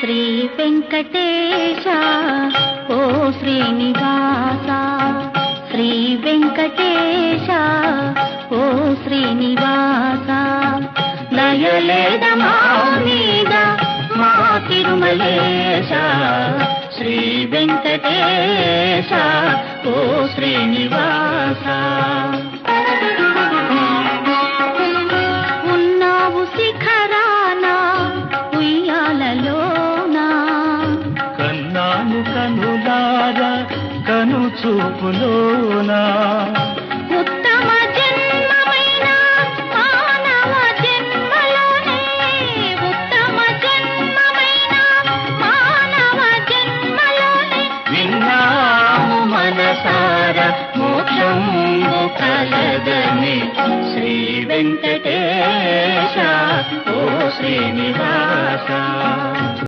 శ్రీ వెంకటేశ ఓ శ్రీనివాస, శ్రీ వెంకటేశ ఓ శ్రీనివాస, దయలేద మా మీద మా తిరుమలేశ, శ్రీ వెంకటేశ ఓ శ్రీనివాస. ఉన్నావు శిఖరాన ఉయ్యాలలోనా, కన్నాను కనులార కను చూపులోనా, ఉత్తమ జన్మమైన మానవ జన్మలోనే, ఉత్తమ జన్మమైన మానవ జన్మలోనే విన్నాము మనసార మోక్షము కలదని, శ్రీ వెంకటేశ ఓ శ్రీనివాస.